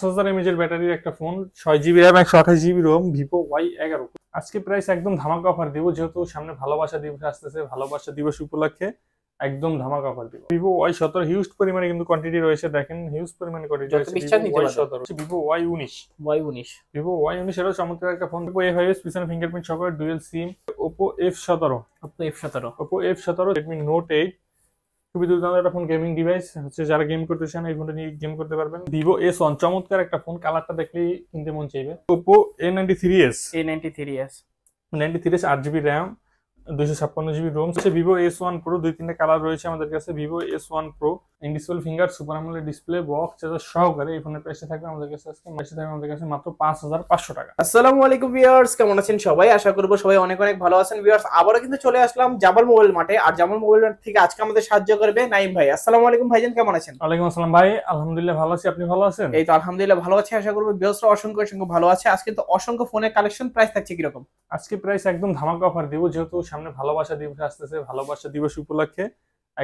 5000 mAh এর ব্যাটারির একটা phone, 6 GB RAM 128 GB ROM, Vivo Y11। আজকে প্রাইস একদম ধামাকা অফার দিব, যেহেতু সামনে ভালোবাসা দিবস আসতেছে। ভালোবাসা দিবস উপলক্ষে একদম ধামাকা অফার দিব। Vivo Y17 হিউজ পরিমাণে কিন্তু কোয়ান্টিটি রয়েছে, দেখেন হিউজ পরিমাণে কোয়ান্টিটি রয়েছে। Vivo Y17, Vivo Y19, Vivo Y19 এরও চমৎকার একটা ফোন। Oppo A5s পিছনে ফিঙ্গারপ্রিন্ট সহ dual SIM. Oppo F17, Redmi Note 8, খুবই দুর্দান্ত একটা ফোন, গেমিং ডিভাইস হচ্ছে। যারা গেম করতে চান এই ফোনটা নিয়ে গেম করতে পারবেন। Vivo S1 চমৎকার একটা ফোন, কালারটা দেখলেই কিনতে মন চাইবে। Oppo A93s, 8GB RAM, 256GB ROM। Vivo S1 Pro, 2-3টা কালার রয়েছে আমাদের কাছে। Vivo S1 Pro in display finger super AMOLED display box charger সহকারে এই ফোনের প্রাইসটা থাকবে আমাদের কাছে মাত্র 5500 টাকা। আসসালামু আলাইকুম ভিউয়ার্স, কেমন আছেন সবাই? আশা করব সবাই অনেক অনেক ভালো আছেন। ভিউয়ার্স, আবারো কিন্তু চলে আসলাম জামাল মোবাইল মাঠে। আর জামাল মোবাইল মাঠ থেকে আজকে আমাদের সাহায্য করবে নাইম ভাই। আসসালামু আলাইকুম ভাইজান, কেমন আছেন? ওয়ালাইকুম আসসালাম ভাই, আলহামদুলিল্লাহ ভালো আছি। আপনি ভালো আছেন? এই তো আলহামদুলিল্লাহ ভালো আছি। আশা করব ভিউয়ার্সরা অসংখ্য অসংখ্য ভালো আছে। আজকে তো অসংখ্য ফোনের কালেকশন, প্রাইস থাকছে কি রকম? আজকে প্রাইস একদম ধামাকা অফার দিব, যেহেতু সামনে ভালোবাসা দিবস আসতেছে। ভালোবাসা দিবস উপলক্ষে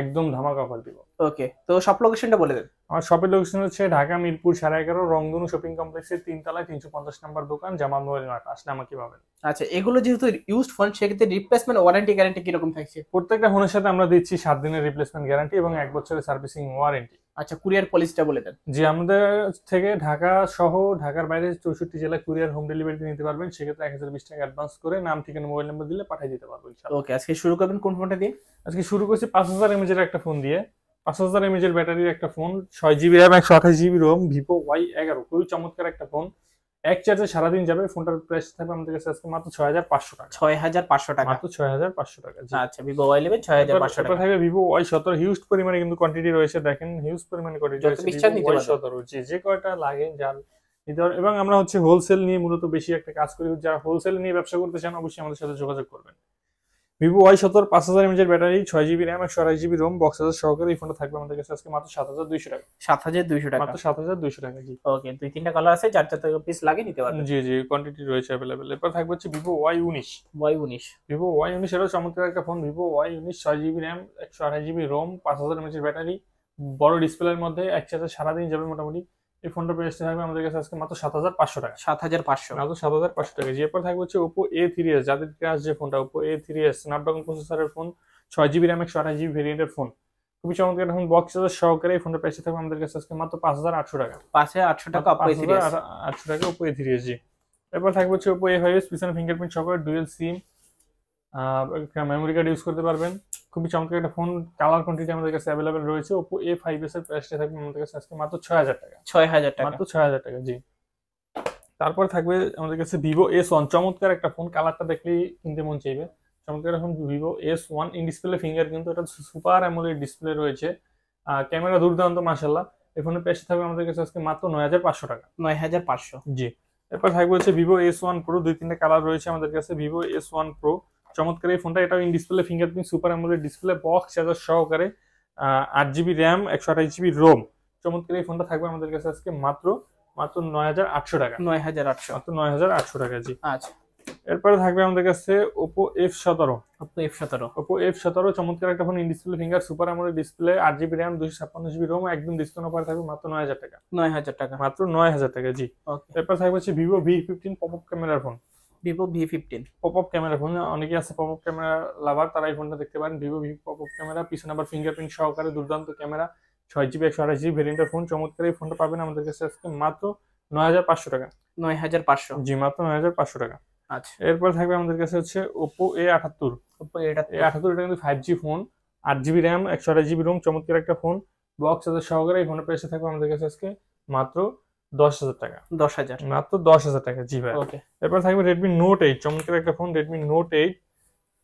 একদম ধামাকা অফার দিব। ওকে, তো সব লোকেশনটা বলে দেন। আমার শপের লোকেশন হচ্ছে ঢাকা মিরপুর 11.5 রংধনু শপিং কমপ্লেক্সের 3 তলায় 350 নম্বর দোকান, জামাল মোবাইল মার্ট। আসলে আমাকে পাবেন। আচ্ছা, এগুলো যেহেতু ইউজড ফোন, সেক্ষেত্রে রিপ্লেসমেন্ট ওয়ারেন্টি গ্যারান্টি কি রকম থাকছে? প্রত্যেকটা ফোনের সাথে আমরা দিচ্ছি 7 দিনের রিপ্লেসমেন্ট গ্যারান্টি এবং 1 বছরের সার্ভিসিং ওয়ারেন্টি। আচ্ছা, কুরিয়ার পলিসিটা বলে দেন। যে আমাদের থেকে ঢাকা সহ ঢাকার বাইরে 64 জেলা কুরিয়ার হোম ডেলিভারি নিতে পারবেন। সেক্ষেত্রে 1020 টাকা অ্যাডভান্স করে নাম ঠিকানা মোবাইল নাম্বার দিলে পাঠিয়ে দিতে পারবো ইনশাআল্লাহ। ওকে, আজকে শুরু করবেন কোন ফোনটা দিয়ে? আজকে শুরু করছি 5000 mAh এর একটা ফোন দিয়ে। 5000 mAh এর ব্যাটারির একটা phone, 6 GB RAM 128 GB ROM, Vivo Y11। খুবই চমৎকার একটা ফোন, এক চার্জে সারাদিন যাবে। ফোনটার প্রাইস থাকবে আমাদের কাছে আজকে মাত্র 6500 টাকা। 6500 টাকা, মাত্র 6500 টাকা। আচ্ছা, Vivo Y11 6500 টাকা। থাকবে Vivo Y17 হিউজ পরিমাণে কিন্তু কোয়ান্টিটি রয়েছে, দেখেন হিউজ পরিমাণে কোয়ান্টিটি রয়েছে। Vivo Y17 যে কয়টা লাগে যার নিতে পারবেন। এবং আমরা হচ্ছে হোলসেল নিয়ে মূলত বেশি একটা কাজ করি। যারা হোলসেল নিয়ে ব্যবসা করতে চান অবশ্যই আমাদের সাথে যোগাযোগ করবেন। Vivo Y17 5000 mAh এর battery, 6 GB RAM 128 GB ROM, box charger সহকারে এই ফোনটা থাকবে আমাদের কাছে আজকে মাত্র 7200 টাকা। 7200 টাকা, মাত্র 7200 টাকা। জি ওকে, 2-3টা কালার আছে, যার যার পিস লাগে নিতে পারবেন। জি জি, কোয়ান্টিটি রয়েছে अवेलेबल। এরপর থাকবে হচ্ছে Vivo Y19, Vivo Y19 এরও চমৎকার একটা phone. Vivo Y19 6 GB RAM 128 GB ROM, 5000 mAh এর ব্যাটারি, বড় ডিসপ্লের মধ্যে, এক চার্জে সারাদিন যাবে মোটামুটি। এই ফোনটা প্রাইস থাকবে আমাদের কাছে আজকে মাত্র 7500 টাকা। 7500, মাত্র 7500 টাকা। এরপর থাকবে হচ্ছে Oppo A3s, যাদের কাছে যে ফোনটা Oppo A3s স্ন্যাপড্রাগন প্রসেসরের ফোন, 6 GB RAM 128 GB ভেরিয়েন্টের ফোন, খুবই চমৎকার এখন বক্স চার্জার সহকারে এই ফোনটা প্রাইস থাকবে আমাদের কাছে আজকে মাত্র 5800 টাকা। 5800 টাকা Oppo A3s, 5800 টাকা Oppo A3s। জি এরপর থাকবে হচ্ছে Oppo A5s, পিছনে ফিঙ্গারপ্রিন্ট সহ dual SIM, memory card use করতে পারবেন। খুবই চমৎকার একটা ফোন, কালার কোয়ান্টিটি আমাদের কাছে अवेलेबल রয়েছে। Oppo A5s এর প্রাইসটা থাকবে আমাদের কাছে আজকে মাত্র 6000 টাকা। 6000 টাকা, মাত্র 6000 টাকা। জি তারপর থাকবে আমাদের কাছে Vivo S1 চমৎকার একটা ফোন, কালারটা দেখলেই কিনতে মন চাইবে। চমৎকার এখন Vivo S1 in display finger, কিন্তু এটা সুপার অ্যামোলেড ডিসপ্লে রয়েছে, ক্যামেরা দুর্দান্ত মাশাআল্লাহ। এই ফোনের প্রাইস থাকবে আমাদের কাছে আজকে মাত্র 9500 টাকা। 9500, জি এরপর থাকবে হচ্ছে Vivo S1 Pro, 2-3টা কালার রয়েছে আমাদের কাছে। Vivo S1 Pro চমৎকার এই ফোনটা, এটাও in display fingerprint super AMOLED display box charger সহকারে, 8 GB RAM 128 GB ROM। চমৎকার এই ফোনটা থাকবে আমাদের কাছে আজকে মাত্র 9800 টাকা। 9800, মাত্র 9800 টাকা। জি আচ্ছা। এরপরে থাকবে আমাদের কাছে Oppo F17, Oppo F17 চমৎকার একটা phone, in display finger super AMOLED display, 8 GB RAM 256 GB ROM, একদম ডিসকাউন্ট অফার থাকবে মাত্র 9000 টাকা। 9000 টাকা, মাত্র 9000 টাকা। জি ওকে। এরপর থাকবে হচ্ছে Vivo V15 পপআপ ক্যামেরার ফোন, Vivo V15 pop up camera phone. অনেকে আছে পপআপ ক্যামেরা লাভার, তারা এই ফোনটা দেখতে পারেন। Vivo V পপআপ ক্যামেরা, পিছনে আবার ফিঙ্গারপ্রিন্ট সহকারে দুর্দান্ত ক্যামেরা, 6 GB 128 GB ভেরিয়েন্টের ফোন। চমৎকার এই ফোনটা পাবেন আমাদের কাছে আজকে মাত্র 9500 টাকা। 9500, জি মাত্র 9500 টাকা। আচ্ছা। এরপর থাকবে আমাদের কাছে হচ্ছে Oppo A78, এটা কিন্তু 5G phone, 8 GB RAM 128 GB ROM, চমৎকার একটা ফোন, বক্স চার্জার সহকারে এই ফোনের প্রাইস থাকবে আমাদের কাছে আজকে মাত্র 10000 টাকা। 10000, মাত্র 10000 টাকা। জি ভাই ওকে। এরপর থাকবে Redmi Note 8, চমৎকার একটা ফোন, Redmi Note 8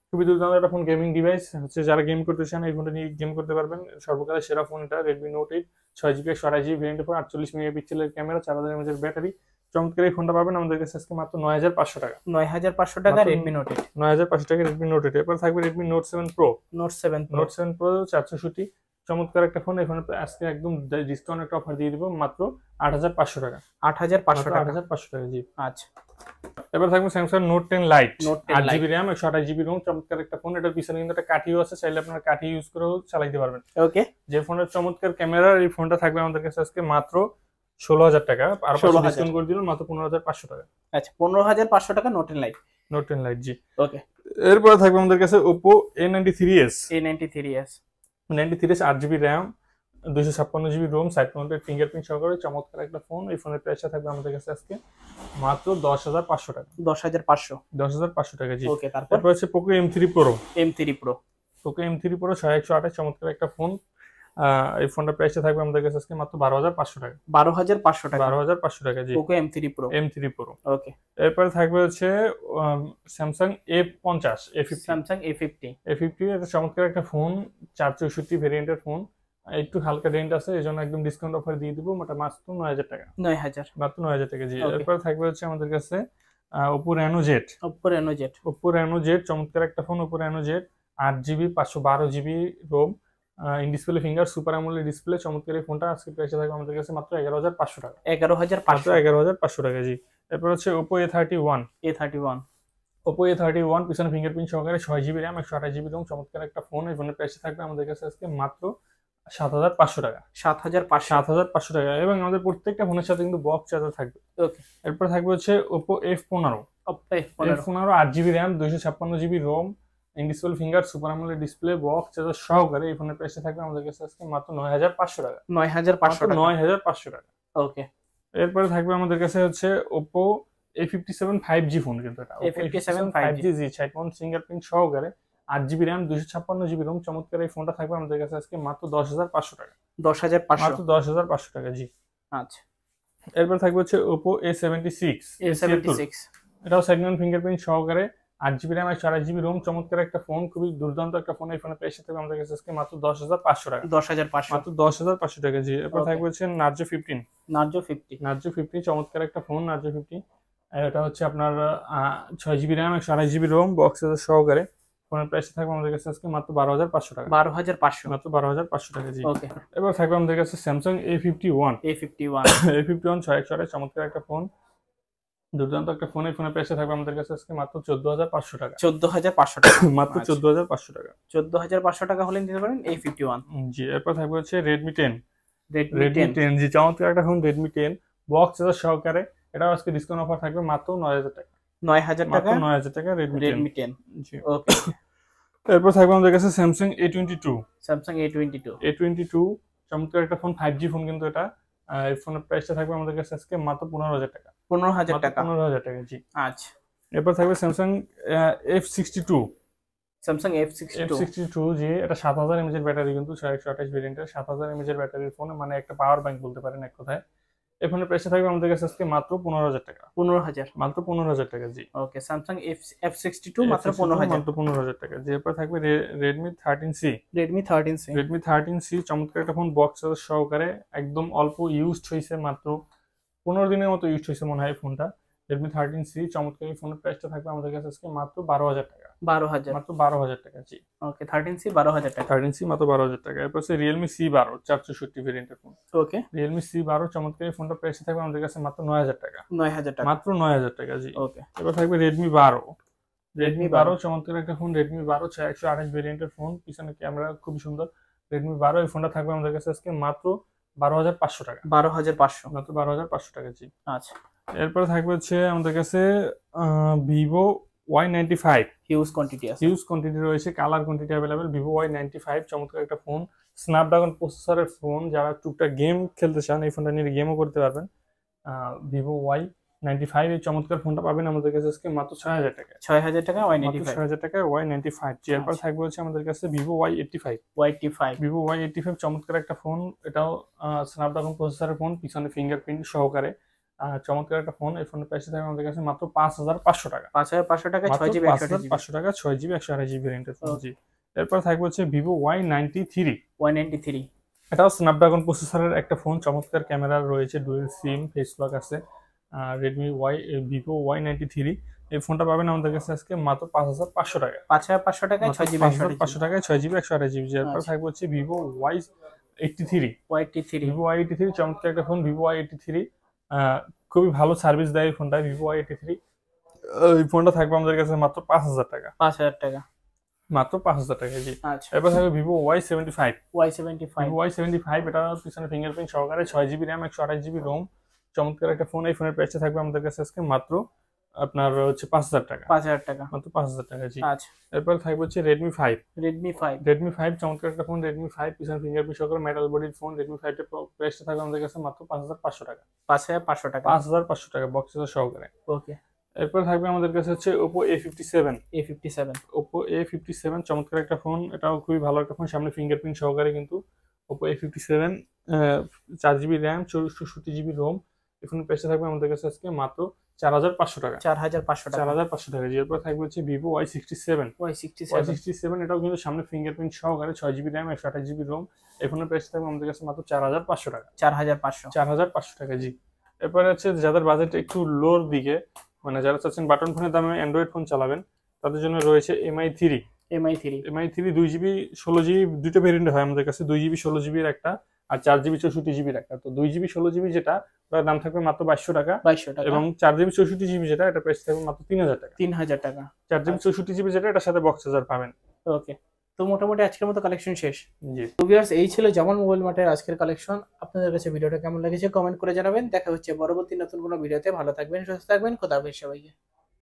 খুবই দুর্দান্ত একটা ফোন, গেমিং ডিভাইস হচ্ছে। যারা গেম করতে চান এই ফোনটা নিয়ে গেম করতে পারবেন। সর্বকালের সেরা ফোন এটা, Redmi Note 8 6 GB 128 GB ভেরিয়েন্টের ফোন, 48 মেগাপিক্সেলের ক্যামেরা, 4000 mAh এর ব্যাটারি। চমৎকার এই ফোনটা পাবেন আমাদের কাছে আজকে মাত্র 9500 টাকা। 9500 টাকা Redmi Note 8, 9500 টাকা Redmi Note 8। এরপর থাকবে Redmi Note 7 Pro, Note 7 Pro 460, চমৎকার একটা ফোন। এই ফোনে আজকে একদম ডিসকাউন্ট একটা অফার দিয়ে দিব মাত্র 8500 টাকা। 8500 টাকা, 8500 টাকা। জি আচ্ছা। এবার থাকবে Samsung Note 10 Lite, Note 10 8 GB RAM 128 GB ROM, চমৎকার একটা ফোন। এটার পিছনে কিন্তু একটা কাঠিও আছে, চাইলে আপনারা কাঠি ইউজ করেও চালাতে পারবেন। ওকে, যে ফোনের চমৎকার ক্যামেরা, এই ফোনটা থাকবে আমাদের কাছে আজকে মাত্র 16,000 টাকা, আর 16,000 ডিসকাউন্ট করে দিলাম মাত্র 15,500 টাকা। আচ্ছা 15,500 টাকা note and lite. Note 10 lite জি। ওকে। এরপরে থাকবে আমাদের কাছে Oppo A93s। A93s 93s 8GB RAM, 256GB ROM, side mounted fingerprint সহকারে চমৎকার একটা ফোন। এই ফোনের প্রাইসটা থাকবে আমাদের কাছে আজকে মাত্র 10,500 টাকা। 10,500 10,500 টাকা জি। ওকে। তারপর হচ্ছে Poco M3 Pro। M3 Pro Poco M3 Pro 6128 চমৎকার একটা ফোন। এই ফোনটার প্রাইসটা থাকবে আমাদের কাছে আজকে মাত্র 12,500 টাকা। 12,500 টাকা 12,500 টাকা জি। Poco M3 Pro। M3 Pro। ওকে। এরপরে থাকবে হচ্ছে Samsung A50 A50 Samsung A50 A50 এটা চমৎকার একটা ফোন, 464 ভেরিয়েন্টের ফোন। একটু হালকা রেঞ্জ আছে, এই জন্য একদম ডিসকাউন্ট অফার দিয়ে দিব, মাত্র 9,000 টাকা। 9,000 মাত্র 9,000 টাকা জি। Okay. এরপরে থাকবে হচ্ছে আমাদের কাছে Oppo Reno Z। Oppo Reno Z Oppo Reno Z চমৎকার একটা phone. Oppo Reno Z 8GB 512GB ROM, in display finger, super AMOLED display, চমৎকার এই ফোনটা আজকে প্রাইসে থাকবে আমাদের কাছে মাত্র 11,500 টাকা। 11,500 11,500 টাকা জি। এরপর হচ্ছে Oppo A31। A31 Oppo A31 পিছনে ফিঙ্গারপ্রিন্ট সহকারে 6GB RAM 128GB ROM, চমৎকার একটা ফোন। এই ফোনের প্রাইসে থাকবে আমাদের কাছে আজকে মাত্র 7,500 টাকা। 7,500 7,500 টাকা, এবং আমাদের প্রত্যেকটা ফোনের সাথে কিন্তু বক্স চার্জার থাকবে। ওকে। এরপর থাকবে হচ্ছে Oppo F15। Oppo F15 F15 8GB RAM 256GB ROM, in display finger, super AMOLED display, box charger সহকারে এই ফোনের প্রাইসে থাকবে আমাদের কাছে আজকে মাত্র 9,500 টাকা। 9,500 টাকা 9,500 টাকা। ওকে। এরপরে থাকবে আমাদের কাছে হচ্ছে Oppo A57 5G ফোন, কিন্তু এটা A57 5G জি, 60 ফিঙ্গারপ্রিন্ট সহকারে 8GB RAM 256GB ROM, চমৎকার এই ফোনটা থাকবে আমাদের কাছে আজকে মাত্র 10,500 টাকা। 10,500 মাত্র 10,500 টাকা জি। আচ্ছা। এরপর থাকবে হচ্ছে Oppo A76। A76 এটাও সেগমেন্ট ফিঙ্গারপ্রিন্ট সহকারে 8GB RAM 128GB ROM, চমৎকার একটা ফোন, খুবই দুর্দান্ত একটা ফোন। এই ফোনের প্রাইস থাকবে আমাদের কাছে আজকে মাত্র 10,500 টাকা। 10,500 মাত্র 10,500 টাকা জি। এরপর Okay. থাকবে হচ্ছে Narzo 15। Narzo 50 Narzo 50 চমৎকার একটা ফোন Narzo 50। এটা হচ্ছে আপনার 6GB RAM 128GB ROM, box সহকারে। ফোনের প্রাইস থাকবে আমাদের কাছে আজকে মাত্র 12,500 টাকা। 12,500 মাত্র 12,500 টাকা জি। ওকে। এবার থাকবে আমাদের কাছে Samsung A51। A51 A51 628 চমৎকার একটা ফোন, দুর্দান্ত একটা ফোন। এই ফোনের প্রাইস থাকবে আমাদের কাছে আজকে মাত্র 14,500 টাকা। 14,500 টাকা মাত্র আচ্ছা। 14,500 টাকা। 14,500 টাকা হলে নিতে পারেন A51 জি। এরপর থাকবে হচ্ছে Redmi 10। Redmi Redmi 10 10 জি, চমৎকার একটা ফোন Redmi 10, বক্স চার্জার সহকারে। এটাও আজকে ডিসকাউন্ট অফার থাকবে মাত্র 9,000 টাকা। 9,000 টাকা মাত্র 9,000 টাকা Redmi 10 Redmi 10 জি। ওকে। এরপর থাকবে আমাদের কাছে Samsung A22। Samsung A22 A22 চমৎকার একটা ফোন, 5G ফোন কিন্তু এটা। এই ফোনের প্রাইসটা থাকবে আমাদের কাছে আজকে মাত্র 15,000 টাকা। 15,000 মাত্র টাকা 15,000 টাকা জি। আচ্ছা। এরপর থাকবে Samsung F62। Samsung F62 F62 জি, এটা 7,000 mAh এর ব্যাটারি, কিন্তু 128 ভেরিয়েন্টের 7,000 mAh এর ব্যাটারির ফোন, মানে একটা পাওয়ার ব্যাংক বলতে পারেন এক কথায়। এই ফোনের প্রাইসটা থাকবে আমাদের কাছে আজকে মাত্র 15,000 টাকা। 15,000 মাত্র 15,000 টাকা জি। ওকে। Samsung F62 মাত্র 15,000 মাত্র 15,000 টাকা জি। এরপর থাকবে Redmi 13C। Redmi 13C Redmi 13C চমৎকার একটা ফোন, বক্স সহকারে, একদম অল্প ইউজড হয়েছে, মাত্র 15 দিনের মতো ইউজড হয়েছে মনে হয় ফোনটা। Redmi 13C চমৎকার এই ফোনের প্রাইসটা থাকবে আমাদের কাছে আজকে মাত্র 12,000 টাকা। 12,000 মাত্র 12,000 টাকা জি। ওকে। 13C 12,000 টাকা 13C মাত্র 12,000 টাকা। এরপর হচ্ছে Realme C12 464 ভেরিয়েন্টের ফোন। ওকে। Realme C12 চমৎকার এই ফোনটা প্রাইস থাকবে আমাদের কাছে মাত্র 9,000 টাকা। 9,000 টাকা মাত্র 9,000 টাকা জি। ওকে। এবার থাকবে Redmi 12। Redmi Redmi 12 চমৎকার একটা ফোন, Redmi 12 128 ভেরিয়েন্টের ফোন, পিছনে ক্যামেরা খুবই সুন্দর। Redmi 12 এই ফোনটা থাকবে আমাদের কাছে আজকে মাত্র 12,500 টাকা। 12,500 মাত্র 12,500 টাকা জি। আচ্ছা। এরপরে থাকবে হচ্ছে আমাদের কাছে Vivo Y95। হিউজ কোয়ান্টিটি আছে। হিউজ কোয়ান্টিটি রয়েছে, colour quantity available. Vivo Y95 চমৎকার একটা ফোন, স্ন্যাপড্রাগন প্রসেসরের ফোন। যারা টুকটাক গেম খেলতে চান এই ফোনটা নিয়ে গেমও করতে পারবেন। Vivo Y95 এই চমৎকার ফোনটা পাবেন আমাদের কাছে আজকে মাত্র 6,000 টাকা। 6,000 টাকা মাত্র Y95 6,000 টাকা Y95 জি। এরপর আচ্ছা। থাকবে হচ্ছে আমাদের কাছে Vivo Y85। Y85 Vivo Y85 চমৎকার একটা ফোন, এটাও স্ন্যাপড্রাগন প্রসেসরের ফোন, পিছনে ফিঙ্গারপ্রিন্ট সহকারে। চমৎকার একটা ফোন। এই ফোনের প্রাইস থাকবে আমাদের কাছে মাত্র 5,500 টাকা। 5,500 টাকা 6GB 128GB 5,500 টাকা 6GB 128GB ভেরিয়েন্টের ফোন জি। এরপর থাকবে হচ্ছে Vivo Y93। Y93 এটাও স্ন্যাপড্রাগন প্রসেসরের একটা ফোন, চমৎকার ক্যামেরা রয়েছে, ডুয়েল সিম, ফেস লক আছে। Vivo Y93 এই ফোনটা পাবেন আমাদের কাছে আজকে মাত্র 5,500 টাকা। 5,500 টাকায় 6GB 5,500 টাকায় 6GB 128GB। এরপর আচ্ছা। থাকবে হচ্ছে Vivo Y83। Y83 Vivo Y83 চমৎকার একটা ফোন, Vivo Y83 খুবই ভালো সার্ভিস দেয় এই ফোনটা Vivo Y83। এই ফোনটা থাকবে আমাদের কাছে মাত্র 5,000 টাকা। 5,000 টাকা মাত্র 5,000 টাকা জি। আচ্ছা এরপর থাকবে Vivo Y75। Y75 Vivo Y75 এটা পিছনে ফিঙ্গারপ্রিন্ট সহকারে 6GB র্যাম 128GB রোম, চমৎকার একটা ফোন। এই ফোনের প্রাইসটা থাকবে আমাদের কাছে আজকে মাত্র আপনার হচ্ছে 5,000 টাকা, 5,000 টাকা। মাত্র 5,000 টাকা জি। আচ্ছা এরপর থাকবে হচ্ছে Redmi 5। Redmi 5 চমৎকার একটা ফোন Redmi 5, পিছনে ফিঙ্গারপ্রিন্ট সহকারে মেটাল বডির ফোন। Redmi 5 এর প্রাইসটা থাকবে আমাদের কাছে মাত্র 5,500 টাকা, 5,500 টাকা। 5,500 টাকা বক্স সহকারে। ওকে এরপর থাকবে আমাদের কাছে হচ্ছে Oppo A57। Oppo A57 চমৎকার একটা ফোন, এটাও খুবই ভালো একটা ফোন, সামনে ফিঙ্গারপ্রিন্ট সহকারে কিন্তু। Oppo A57 4GB RAM 64GB ROM. এই ফোনের প্রাইসটা থাকবে আমাদের কাছে আজকে মাত্র 4,500 টাকা, 4,500 টাকা। 4,500 টাকা জি। এরপর থাকবে হচ্ছে Vivo Y67। এটাও কিন্তু সামনে ফিঙ্গারপ্রিন্ট সহকারে 6GB র্যাম 128GB রোম। এই ফোনের প্রাইসটা থাকবে আমাদের কাছে মাত্র 4,500 টাকা, 4,500 টাকা জি। এরপরে হচ্ছে যাদের বাজেট একটু লোর দিকে, মানে যারা চাচ্ছেন বাটন ফোনের দামে অ্যান্ড্রয়েড ফোন চালাবেন, তাদের জন্য রয়েছে MI3। 2GB 16GB দুটো ভেরিয়েন্ট হয় আমাদের কাছে, 2GB 16GB এর একটা আর 4GB 64GB এর একটা। তো 2GB 16GB যেটা, ওটার দাম থাকবে মাত্র 2,200 টাকা, এবং 4GB 64GB যেটা, এটা প্রাইস থাকবে মাত্র 3,000 টাকা। 3,000 টাকা 4GB 64GB যেটা, এটার সাথে বক্স চার্জার পাবেন। ওকে, তো মোটামুটি আজকের মতো কালেকশন শেষ জি। তো ভিউয়ার্স, এই ছিল জামাল মোবাইল মার্টের আজকের কালেকশন। আপনাদের কাছে ভিডিওটা কেমন লেগেছে কমেন্ট করে জানাবেন। দেখা হচ্ছে পরবর্তী নতুন কোনো ভিডিওতে। ভালো থাকবেন, সুস্থ থাকবেন, খোদা হাফেজ সবাইকে।